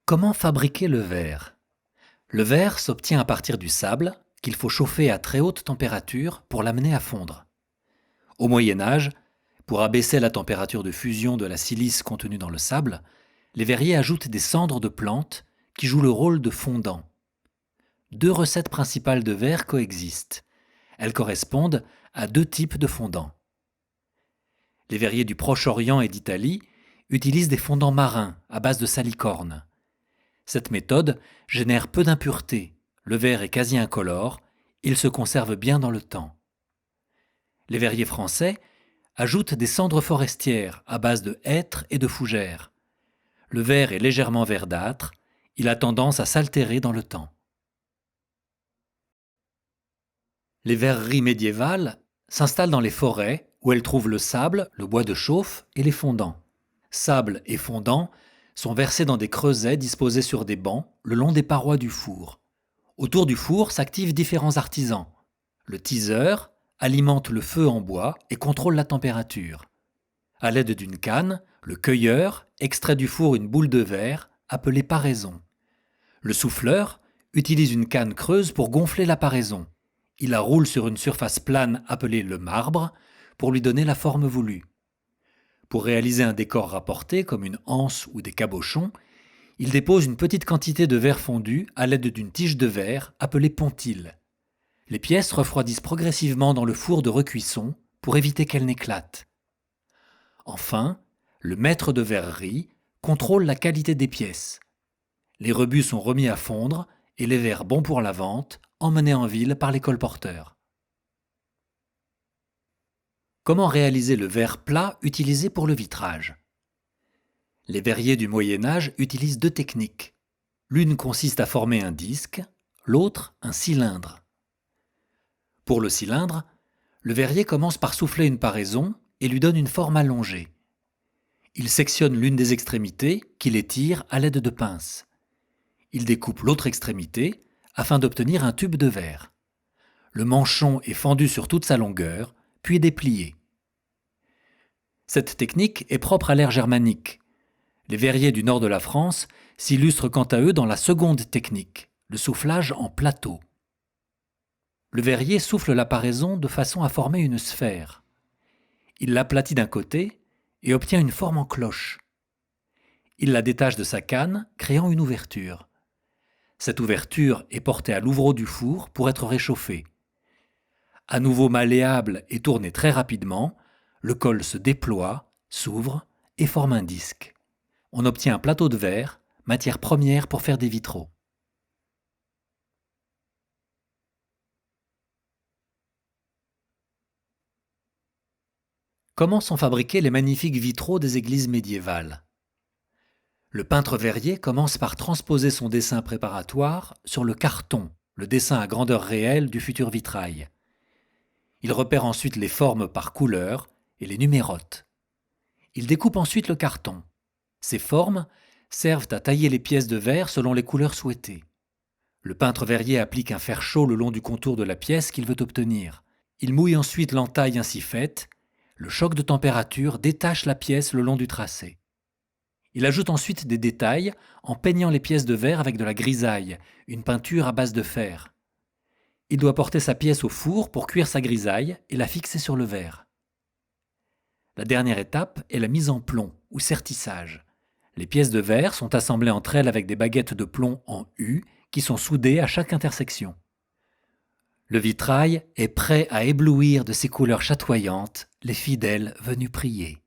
Comment fabriquer le verre? Le verre s'obtient à partir du sable qu'il faut chauffer à très haute température pour l'amener à fondre. Au Moyen Âge, pour abaisser la température de fusion de la silice contenue dans le sable, les verriers ajoutent des cendres de plantes qui jouent le rôle de fondant. Deux recettes principales de verre coexistent. Elles correspondent à deux types de fondants. Les verriers du Proche-Orient et d'Italie utilisent des fondants marins à base de salicorne. Cette méthode génère peu d'impuretés, le verre est quasi incolore, il se conserve bien dans le temps. Les verriers français ajoutent des cendres forestières à base de hêtre et de fougères. Le verre est légèrement verdâtre, il a tendance à s'altérer dans le temps. Les verreries médiévales s'installent dans les forêts où elles trouvent le sable, le bois de chauffe et les fondants. Sable et fondant sont versés dans des creusets disposés sur des bancs le long des parois du four. Autour du four s'activent différents artisans. Le tiseur alimente le feu en bois et contrôle la température. À l'aide d'une canne, le cueilleur extrait du four une boule de verre appelée paraison. Le souffleur utilise une canne creuse pour gonfler la paraison. Il la roule sur une surface plane appelée le marbre pour lui donner la forme voulue. Pour réaliser un décor rapporté comme une anse ou des cabochons, il dépose une petite quantité de verre fondu à l'aide d'une tige de verre appelée pontile. Les pièces refroidissent progressivement dans le four de recuisson pour éviter qu'elles n'éclatent. Enfin, le maître de verrerie contrôle la qualité des pièces. Les rebuts sont remis à fondre et les verres bons pour la vente emmenés en ville par les colporteurs. Comment réaliser le verre plat utilisé pour le vitrage? Les verriers du Moyen Âge utilisent deux techniques. L'une consiste à former un disque, l'autre un cylindre. Pour le cylindre, le verrier commence par souffler une paraison et lui donne une forme allongée. Il sectionne l'une des extrémités qu'il étire à l'aide de pinces. Il découpe l'autre extrémité afin d'obtenir un tube de verre. Le manchon est fendu sur toute sa longueur, puis déplié. Cette technique est propre à l'ère germanique. Les verriers du nord de la France s'illustrent quant à eux dans la seconde technique, le soufflage en plateau. Le verrier souffle la paraison de façon à former une sphère. Il l'aplatit d'un côté et obtient une forme en cloche. Il la détache de sa canne, créant une ouverture. Cette ouverture est portée à l'ouvreau du four pour être réchauffée. À nouveau malléable et tourné très rapidement, le col se déploie, s'ouvre et forme un disque. On obtient un plateau de verre, matière première pour faire des vitraux. Comment sont fabriqués les magnifiques vitraux des églises médiévales? Le peintre verrier commence par transposer son dessin préparatoire sur le carton, le dessin à grandeur réelle du futur vitrail. Il repère ensuite les formes par couleur et les numérote. Il découpe ensuite le carton. Ces formes servent à tailler les pièces de verre selon les couleurs souhaitées. Le peintre verrier applique un fer chaud le long du contour de la pièce qu'il veut obtenir. Il mouille ensuite l'entaille ainsi faite. Le choc de température détache la pièce le long du tracé. Il ajoute ensuite des détails en peignant les pièces de verre avec de la grisaille, une peinture à base de fer. Il doit porter sa pièce au four pour cuire sa grisaille et la fixer sur le verre. La dernière étape est la mise en plomb ou sertissage. Les pièces de verre sont assemblées entre elles avec des baguettes de plomb en U qui sont soudées à chaque intersection. Le vitrail est prêt à éblouir de ses couleurs chatoyantes les fidèles venus prier.